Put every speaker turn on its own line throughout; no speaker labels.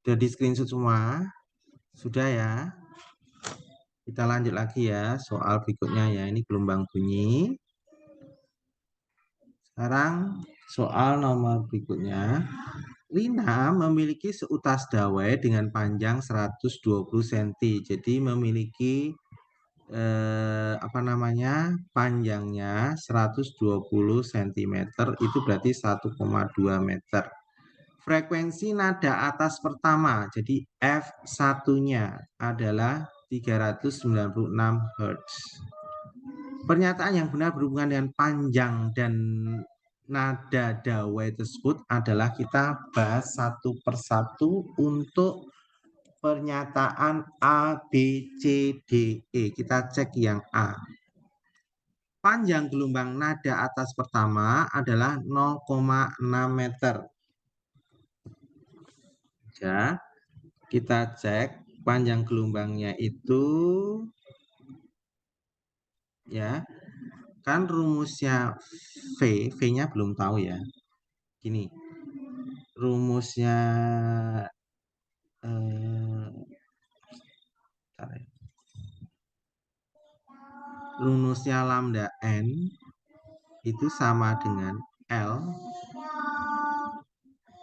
Sudah di screenshot semua? Sudah ya? Kita lanjut lagi ya soal berikutnya ya. Ini gelombang bunyi. Sekarang soal nomor berikutnya. Lina memiliki seutas dawai dengan panjang 120 cm. Jadi memiliki panjangnya 120 cm, itu berarti 1,2 meter. Frekuensi nada atas pertama, jadi F1-nya adalah 396 Hz. Pernyataan yang benar berhubungan dengan panjang dan nada dawai tersebut adalah kita bahas satu persatu untuk pernyataan A, B, C, D, E. Kita cek yang A. Panjang gelombang nada atas pertama adalah 0,6 meter. Ya, kita cek panjang gelombangnya itu ya. Kan rumusnya V-nya belum tahu ya. Gini. Rumusnya rumusnya lambda n itu sama dengan L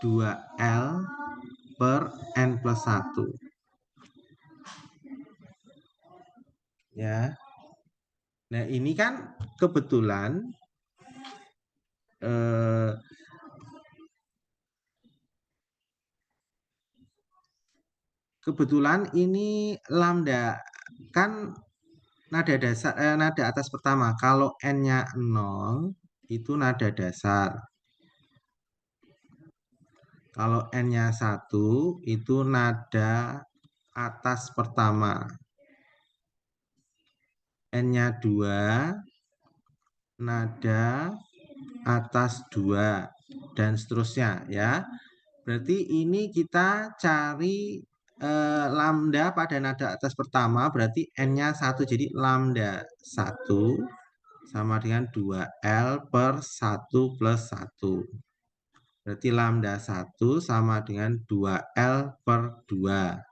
2L per N plus 1. Ya. Nah, ini kan kebetulan ini lambda kan nada dasar, nada atas pertama. Kalau N-nya 0 itu nada dasar. Kalau N-nya 1 itu nada atas pertama. N-nya 2 nada atas 2 dan seterusnya ya. Berarti ini kita cari lambda pada nada atas pertama, berarti N-nya 1. Jadi lambda 1 sama dengan 2L per 1 plus 1. Berarti lambda 1 sama dengan 2L per 2.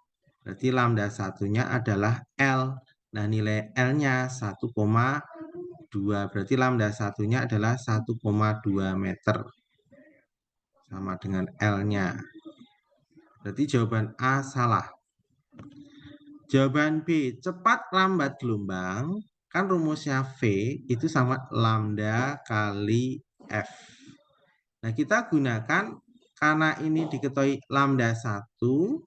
Berarti lambda satunya adalah L. Nah, nilai L-nya 1,2. Berarti lambda satunya adalah 1,2 meter. Sama dengan L-nya. Berarti jawaban A salah. Jawaban B, cepat lambat gelombang. Kan rumusnya V itu sama lambda kali F. Nah, kita gunakan karena ini diketahui lambda 1,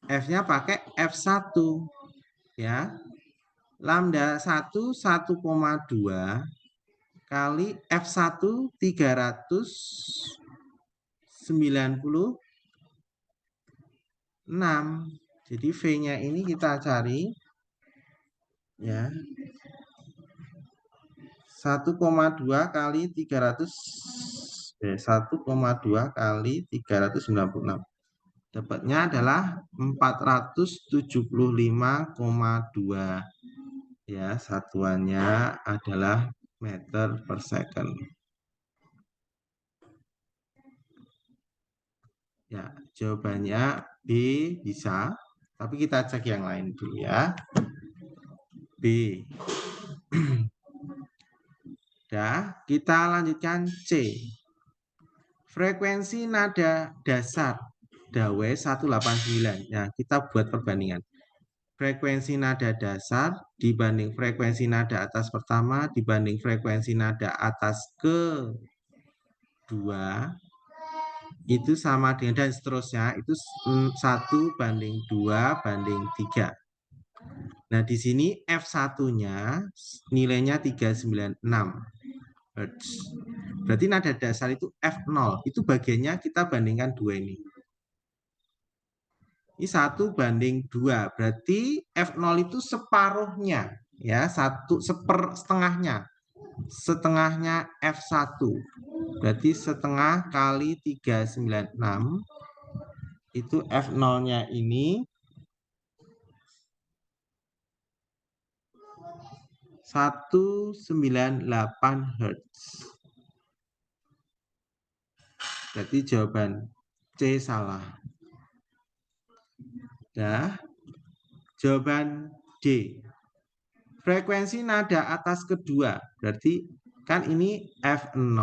F-nya pakai F1. Ya. Lambda 1 1,2 kali F1 396. Jadi V-nya ini kita cari ya. 1,2 kali 396. Dapatnya adalah 475,2. Ya, satuannya adalah meter per second. Ya, jawabannya B bisa, tapi kita cek yang lain dulu ya. B. Ya, kita lanjutkan C. Frekuensi nada dasar dawai 189. Nah, kita buat perbandingan. Frekuensi nada dasar dibanding frekuensi nada atas pertama dibanding frekuensi nada atas kedua itu sama dengan dan seterusnya itu 1:2:3. Nah, di sini F1-nya nilainya 396 Hz. Berarti nada dasar itu F0. Itu bagiannya kita bandingkan dua ini. Ini 1:2. Berarti F0 itu separuhnya. Ya, setengahnya. Setengahnya F1. Berarti setengah kali 396. Itu F0-nya ini 198 Hz. Berarti jawaban C salah. Dah. Jawaban D. Frekuensi nada atas kedua. Berarti kan ini F0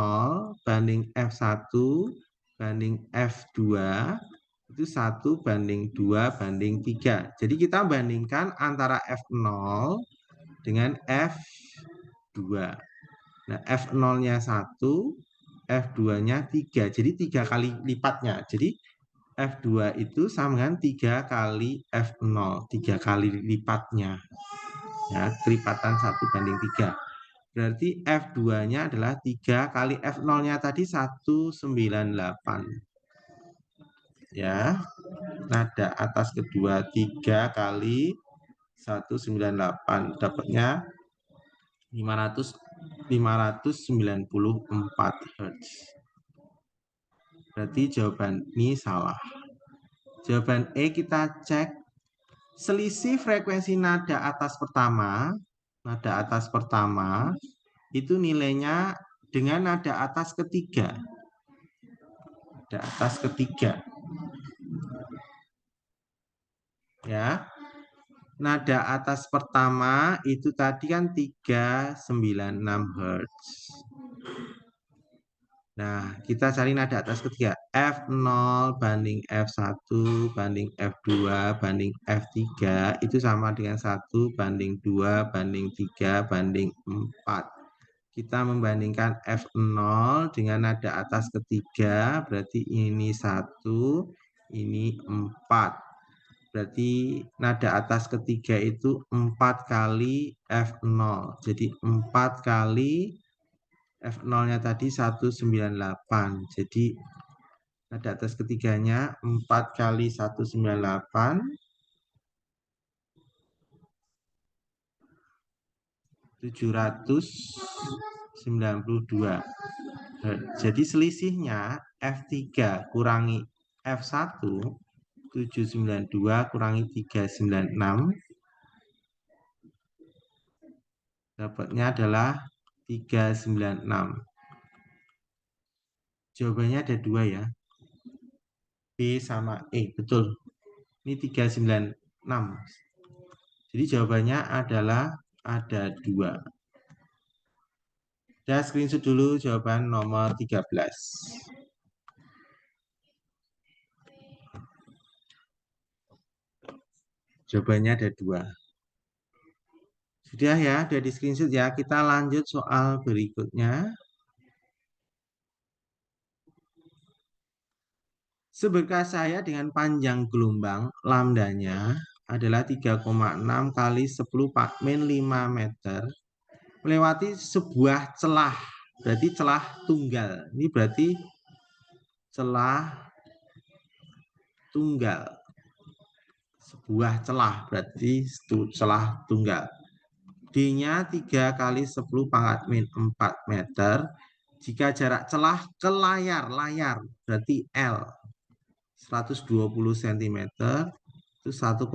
banding F1 banding F2 itu 1 banding 2 banding 3. Jadi kita bandingkan antara F0 dengan F2. Nah, F0-nya 1, F2-nya 3. Jadi 3 kali lipatnya. Jadi F2 itu sama dengan 3 kali F0. 3 kali lipatnya. Ya, kelipatan 1 banding 3. Berarti F2-nya adalah 3 kali F0-nya tadi 198. Ya, nada atas kedua 3 kali 198. Dapatnya 594 Hz. Berarti jawaban ini salah. Jawaban E kita cek. Selisih frekuensi nada atas pertama itu nilainya dengan nada atas ketiga. Nada atas ketiga. Ya. Nada atas pertama itu tadi kan 396 Hz. Nah, kita cari nada atas ketiga. F0 banding F1 banding F2 banding F3 itu sama dengan 1 banding 2 banding 3 banding 4. Kita membandingkan F0 dengan nada atas ketiga, berarti ini 1, ini 4. Berarti nada atas ketiga itu 4 kali F0. Jadi 4 kali F0-nya tadi 198. Jadi nada atas ketiganya 4 kali 198. 792. Jadi selisihnya F3 kurangi F1, 792 kurangi 396. Dapatnya adalah 396. Jawabannya ada 2 ya. B sama E, betul. Ini 396. Jadi jawabannya adalah ada 2. Ya, screenshot dulu jawaban nomor 13. Jawabannya ada 2. Sudah ya, sudah di screenshot ya. Kita lanjut soal berikutnya. Seberkas cahaya dengan panjang gelombang lambdanya adalah 3,6 kali 10 min 5 meter melewati sebuah celah. Berarti celah tunggal. Ini berarti celah tunggal. Sebuah celah berarti celah tunggal. D-nya 3 kali 10 pangkat min 4 meter. Jika jarak celah ke layar berarti L 120 cm itu 1,2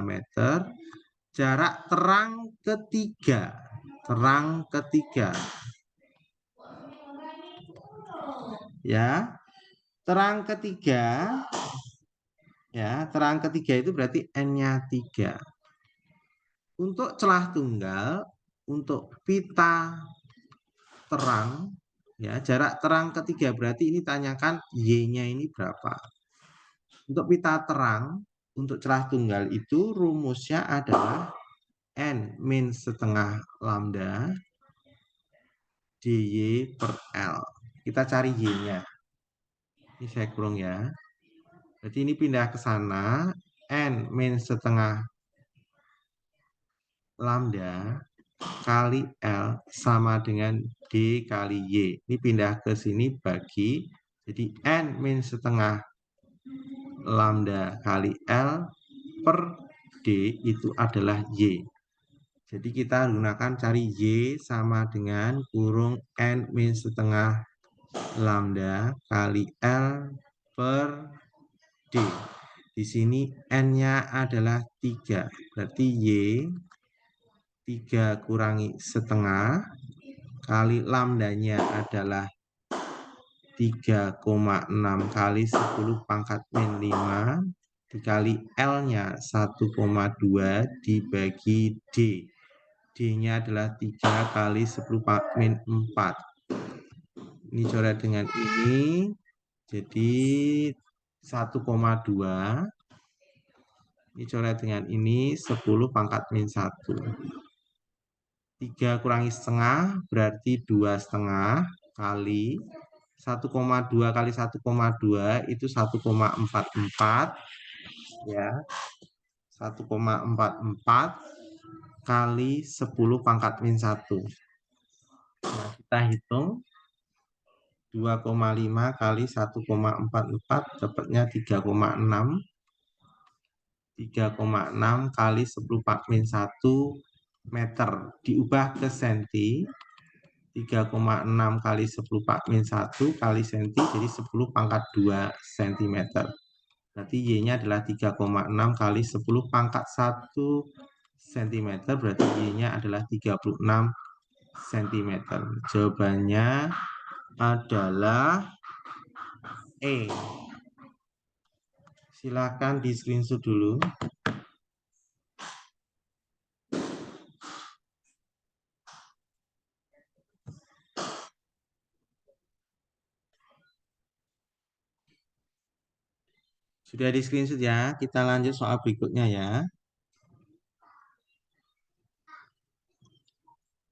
meter. Jarak terang ketiga ya, terang ketiga itu berarti N-nya 3. Untuk celah tunggal, untuk pita terang ya, jarak terang ketiga berarti ini tanyakan Y-nya ini berapa. Untuk pita terang untuk celah tunggal itu rumusnya adalah N min setengah lambda dy per L. Kita cari Y-nya. Ini saya kurung ya. Jadi ini pindah ke sana. N min setengah lambda kali L sama dengan D kali Y. Ini pindah ke sini bagi. Jadi N min setengah lambda kali L per D itu adalah Y. Jadi kita gunakan cari Y sama dengan kurung N min setengah lambda kali L per D. Di sini N-nya adalah 3. Berarti Y 3 kurangi setengah kali lambdanya adalah 3,6 kali 10 pangkat min 5 dikali L-nya 1,2 dibagi D. D-nya adalah 3 kali 10 min 4. Ini coret dengan ini. Jadi 1,2. Ini coret dengan ini 10 pangkat min 1. 3 kurangi setengah berarti 2,5 kali 1,2 kali 1,2 itu 1,44 ya. 1,44 kali 10 pangkat min 1. Nah, kita hitung 2,5 kali 1,44 dapatnya 3,6. 3,6 kali 10 min 1 meter. Diubah ke senti. 3,6 kali 10 min 1 kali senti, jadi 10 pangkat 2 cm. Berarti Y-nya adalah 3,6 kali 10 pangkat 1 cm. Berarti Y-nya adalah 36 cm. Jawabannya adalah E. Silakan di screenshot dulu. Sudah di screenshot ya. Kita lanjut soal berikutnya ya.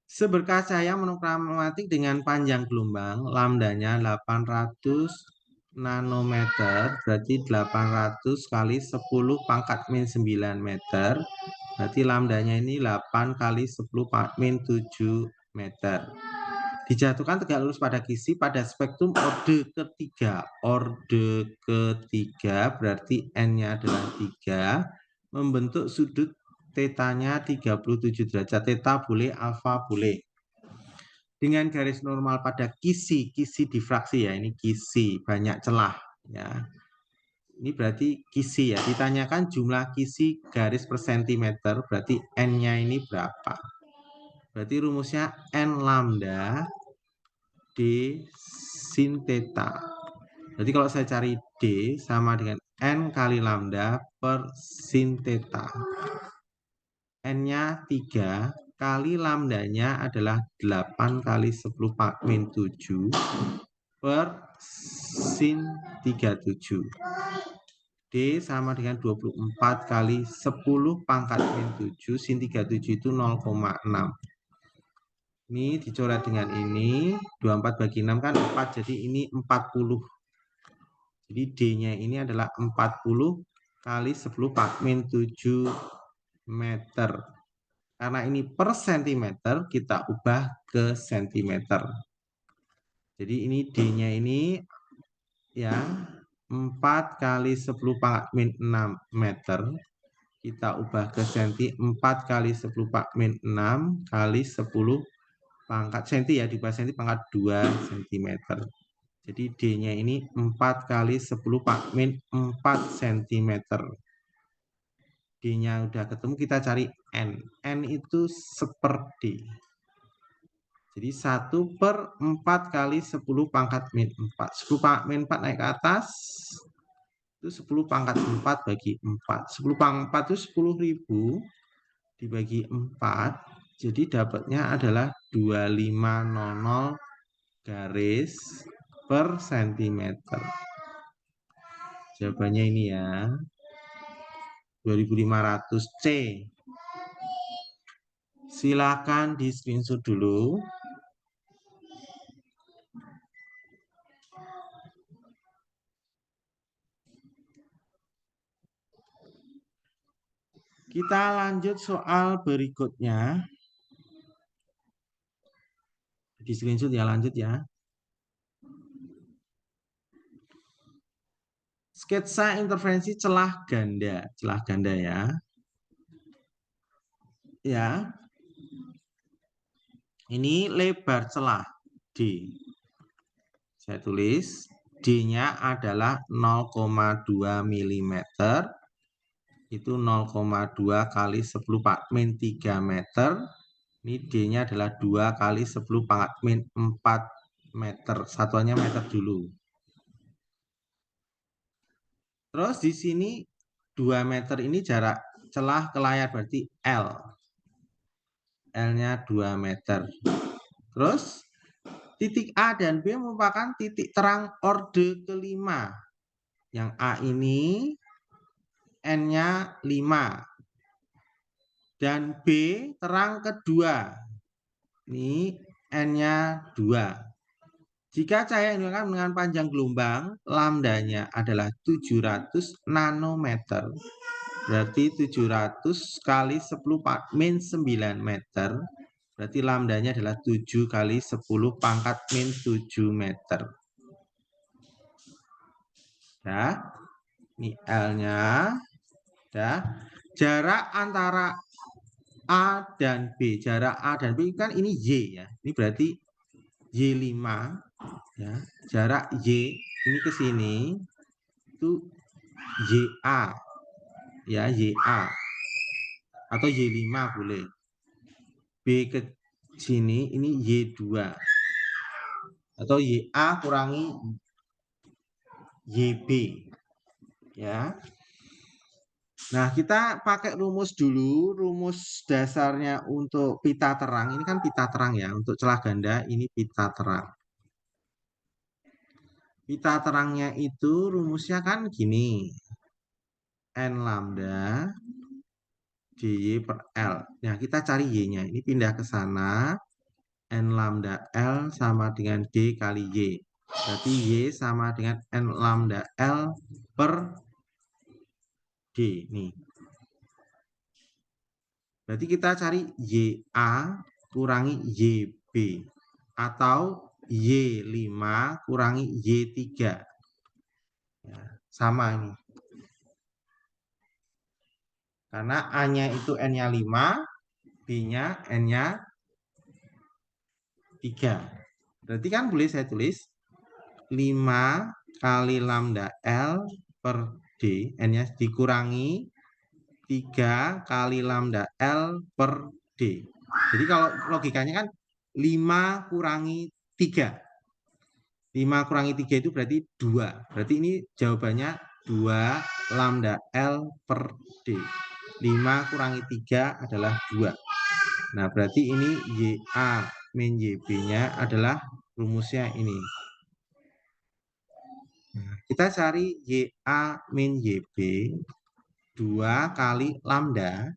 Seberkas cahaya monokromatik dengan panjang gelombang lambdanya 800 nanometer, berarti 800 kali 10 pangkat min 9 meter, berarti lambdanya ini 8 kali 10 pangkat min 7 meter. Dijatuhkan tegak lurus pada kisi pada spektrum orde ketiga. Orde ketiga berarti N-nya adalah 3, membentuk sudut tetanya 37 derajat. Teta boleh, alfa boleh. Dengan garis normal pada kisi difraksi ya, ini kisi, banyak celah ya. Ini berarti kisi ya, ditanyakan jumlah kisi garis per sentimeter, berarti N-nya ini berapa? Berarti rumusnya N lambda D sin theta. Jadi kalau saya cari D sama dengan N kali lambda per sin theta. N-nya 3 kali lambdanya adalah 8 kali 10 min 7 per sin 37. D sama dengan 24 kali 10 pangkat min 7, sin 37 itu 0,6. Ini dicoret dengan ini, 24 bagi 6 kan 4, jadi ini 40. Jadi D-nya ini adalah 40 kali 10 min 7 meter. Karena ini per sentimeter, kita ubah ke sentimeter. Jadi ini D-nya ini ya 4 kali 10 pangkat min 6 meter. Kita ubah ke senti, 4 kali 10 min 6 kali 10 pangkat senti ya, diubah senti pangkat 2 cm. Jadi D-nya ini 4 kali 10 min 4 cm. D-nya udah ketemu, kita cari N. N itu seperti. Jadi 1 per 4 kali 10 pangkat min 4. 10 pangkat min 4 naik ke atas. Itu 10 pangkat 4 bagi 4. 10 pangkat 4 itu 10.000 dibagi 4. Jadi dapatnya adalah 2500 garis per sentimeter. Jawabannya ini ya. 2500 C. Silakan di screenshot dulu. Kita lanjut soal berikutnya. Di screenshot ya, lanjut ya. Sketsa interferensi celah ganda ya. Ya. Ini lebar celah D. Saya tulis D-nya adalah 0,2 mm. Itu 0,2 kali 10 min 3 meter. Ini D-nya adalah 2 kali 10 pangkat min 4 meter. Satuannya meter dulu. Terus di sini 2 meter ini jarak celah ke layar, berarti L. L-nya 2 meter. Terus titik A dan B merupakan titik terang orde kelima. Yang A ini N-nya 5. Dan B terang kedua. Ini N-nya 2. Jika cahaya yang digunakan dengan panjang gelombang, lambdanya adalah 700 nanometer. Berarti 700 kali 10 min 9 meter. Berarti lambdanya adalah 7 kali 10 pangkat min 7 meter. Ya, ini L-nya. Ya. Jarak antara A dan B. Jarak A dan B kan ini Y ya. Ini berarti Y5. Ya. Jarak Y ini ke sini itu YA. Ya, YA. Atau Y5 boleh. B ke sini ini Y2. Atau YA kurangi YB. Ya. Nah, kita pakai rumus dulu, rumus dasarnya untuk pita terang. Ini kan pita terang ya, untuk celah ganda ini pita terang. Pita terangnya itu rumusnya kan gini. N lambda dy per L. Nah, kita cari Y-nya. Ini pindah ke sana. N lambda L sama dengan D kali Y. Berarti Y sama dengan N lambda L per D. Nih. Berarti kita cari YA kurangi YB. Atau Y5 kurangi Y3. Ya, sama ini. Karena A-nya itu N-nya 5, B-nya N-nya 3. Berarti kan boleh saya tulis 5 kali lambda L per D, N-nya dikurangi 3 kali lambda L per D. Jadi kalau logikanya kan 5 kurangi 3. 5 kurangi 3 itu berarti 2. Berarti ini jawabannya 2 lambda L per D. 5 kurangi 3 adalah 2. Nah, berarti ini YA min YB-nya adalah rumusnya ini. Nah, kita cari YA min YB 2 kali lambda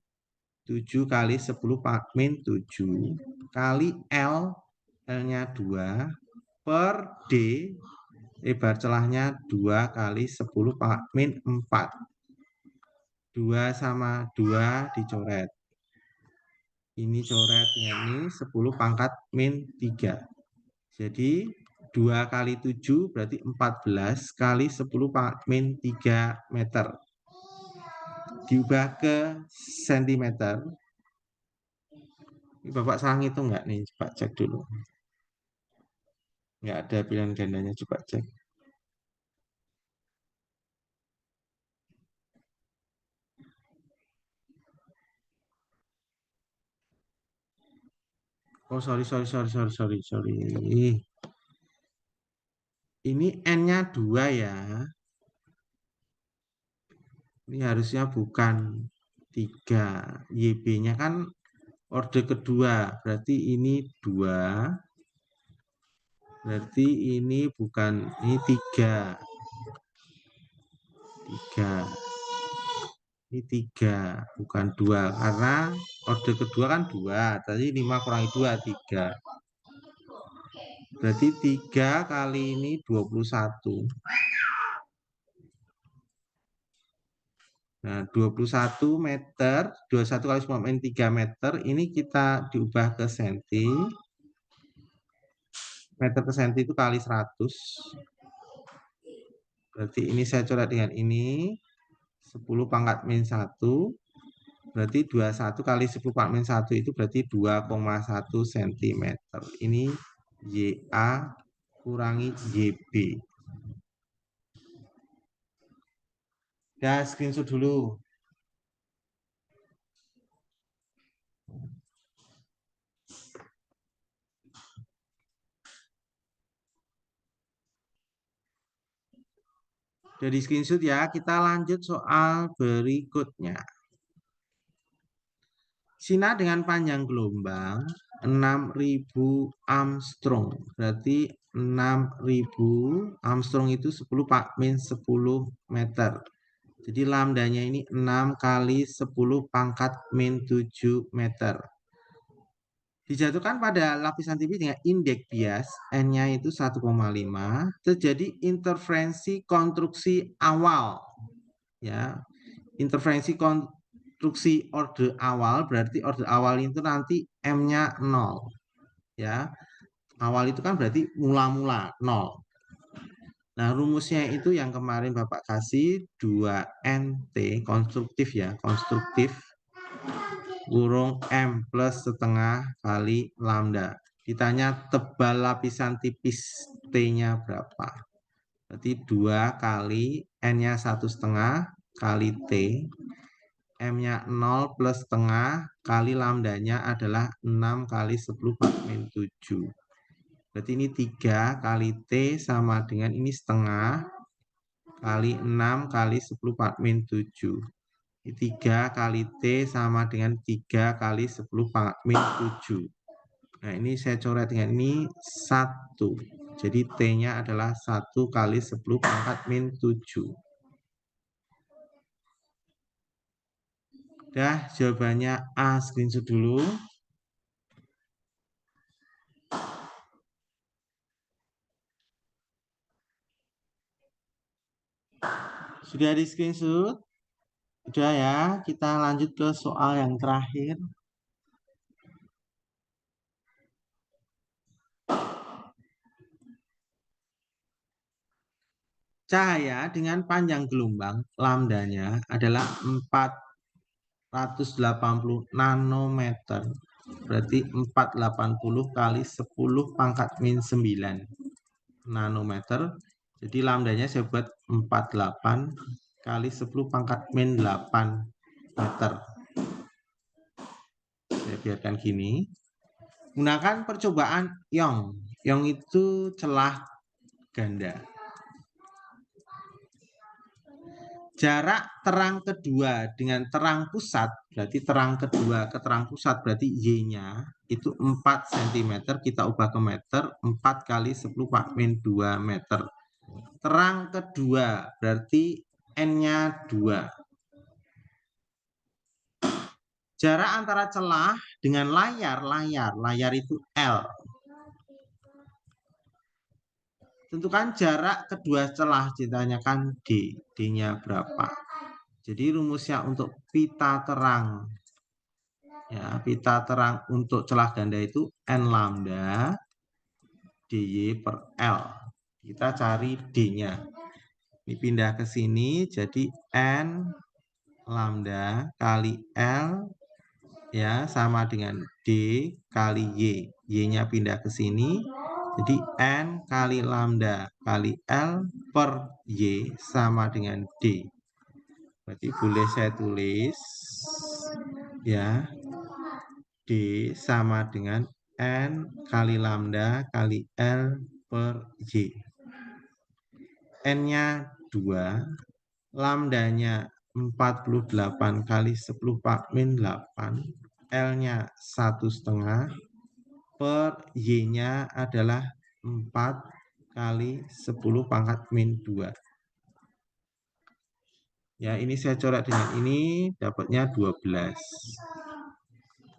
7 kali 10 min 7 kali L, L-nya 2 per D, lebar celahnya 2 kali 10 min 4. 2 sama 2 dicoret. Ini coret dengan ini 10 pangkat min 3. Jadi 2 kali 7 berarti 14 kali 10 pangkat min 3 meter. Diubah ke sentimeter. Ini Bapak salah ngitung nggak nih? Coba cek dulu. Nggak ada pilihan gandanya, coba cek. Oh, sorry. Ini N-nya 2 ya. Ini harusnya bukan 3. YB-nya kan orde kedua. Berarti ini 2. Berarti ini bukan, ini 3. 3. Ini 3, bukan 2. Karena orde kedua kan 2. Tadi 5 kurangi 2, 3. Berarti 3 kali ini 21. Nah, 21 meter, 21 kali 10 min 3 meter, ini kita diubah ke senti. Meter ke senti itu kali 100. Berarti ini saya coret dengan ini. 10 pangkat min 1. Berarti 21 kali 10 pangkat min 1 itu berarti 2,1 cm. Ini YA kurangi YB. Ya, screenshot dulu. Dari screenshot ya, kita lanjut soal berikutnya. Sinar dengan panjang gelombang 6.000 Armstrong. Berarti 6.000 Armstrong itu 10 Pak min 10 meter. Jadi lambdanya ini 6 kali 10 pangkat min 7 meter. Dijatuhkan pada lapisan tipis dengan indeks bias, N-nya itu 1,5, terjadi interferensi konstruksi awal. Ya, interferensi konstruksi orde awal berarti orde awal itu nanti M-nya 0. Ya, awal itu kan berarti mula-mula 0. Nah, rumusnya itu yang kemarin Bapak kasih 2NT konstruktif ya, konstruktif kurung M plus setengah kali lambda. Ditanya tebal lapisan tipis T-nya berapa. Berarti 2 kali N-nya 1,5 kali T. M-nya 0 plus setengah kali lambdanya adalah 6 kali 10 min 7. Berarti ini 3 kali T sama dengan ini setengah kali 6 kali 10 min 7. 3 kali T sama dengan 3 kali 10 pangkat min 7. Nah, ini saya coret dengan ini 1. Jadi T-nya adalah 1 kali 10 pangkat min 7. Dah, jawabannya A, screenshot dulu. Sudah di screenshot? Sudah ya, kita lanjut ke soal yang terakhir. Cahaya dengan panjang gelombang lambdanya adalah 480 nanometer. Berarti 480 kali 10 pangkat min 9 nanometer. Jadi lambdanya saya buat 48 kali 10 pangkat min 8 meter. Saya biarkan gini. Gunakan percobaan Young. Young itu celah ganda. Jarak terang kedua dengan terang pusat, berarti terang kedua ke terang pusat, berarti Y-nya itu 4 cm, kita ubah ke meter, 4 kali 10 min 2 meter. Terang kedua, berarti N-nya 2. Jarak antara celah dengan layar itu L. Tentukan jarak kedua celah, ditanyakan D. D-nya berapa? Jadi rumusnya untuk pita terang. Ya, pita terang untuk celah ganda itu N lambda DY per L. Kita cari D-nya. Ini pindah ke sini, jadi N lambda kali L ya sama dengan D kali Y. Y-nya pindah ke sini. Jadi N kali lambda kali L per Y sama dengan D. Berarti boleh saya tulis ya D sama dengan N kali lambda kali L per Y. N-nya 2, lambdanya 48 kali 10 min 8, L-nya 1,5, per Y-nya adalah 4 kali 10 pangkat min 2. Ya, ini saya coret dengan ini, dapatnya 12.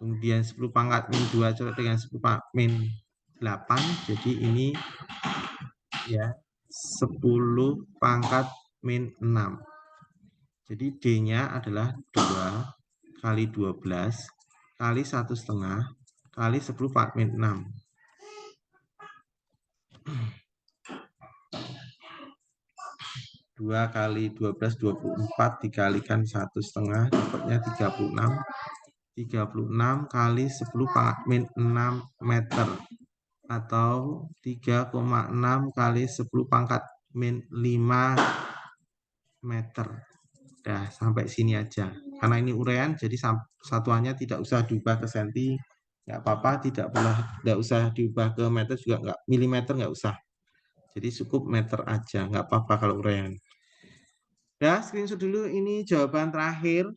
Kemudian 10 pangkat min 2 coret dengan 10 pangkat min 8. Jadi ini ya 10 pangkat min 6. Jadi D-nya adalah 2 kali 12 kali 1,5 kali 10 pangkat min 6. 2 kali 12, 24 dikalikan 1,5 dapatnya 36. 36 kali 10 pangkat min 6 meter atau 3,6 kali 10 pangkat min 5 meter. Dah sampai sini aja. Karena ini urean jadi satuannya tidak usah diubah ke senti. Nggak apa-apa, tidak usah diubah ke meter juga nggak, milimeter nggak usah. Jadi cukup meter aja, nggak apa-apa kalau urean. Ya, screenshot dulu ini jawaban terakhir.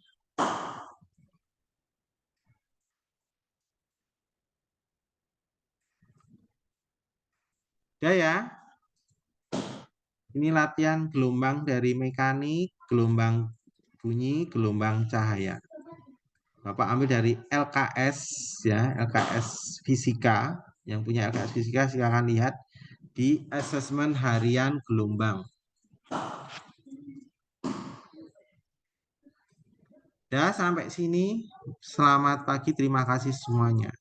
Ya ya, ini latihan gelombang dari mekanik, gelombang bunyi, gelombang cahaya. Bapak ambil dari LKS ya, LKS Fisika. Yang punya LKS Fisika silakan lihat di asesmen harian gelombang. Ya, sampai sini. Selamat pagi, terima kasih semuanya.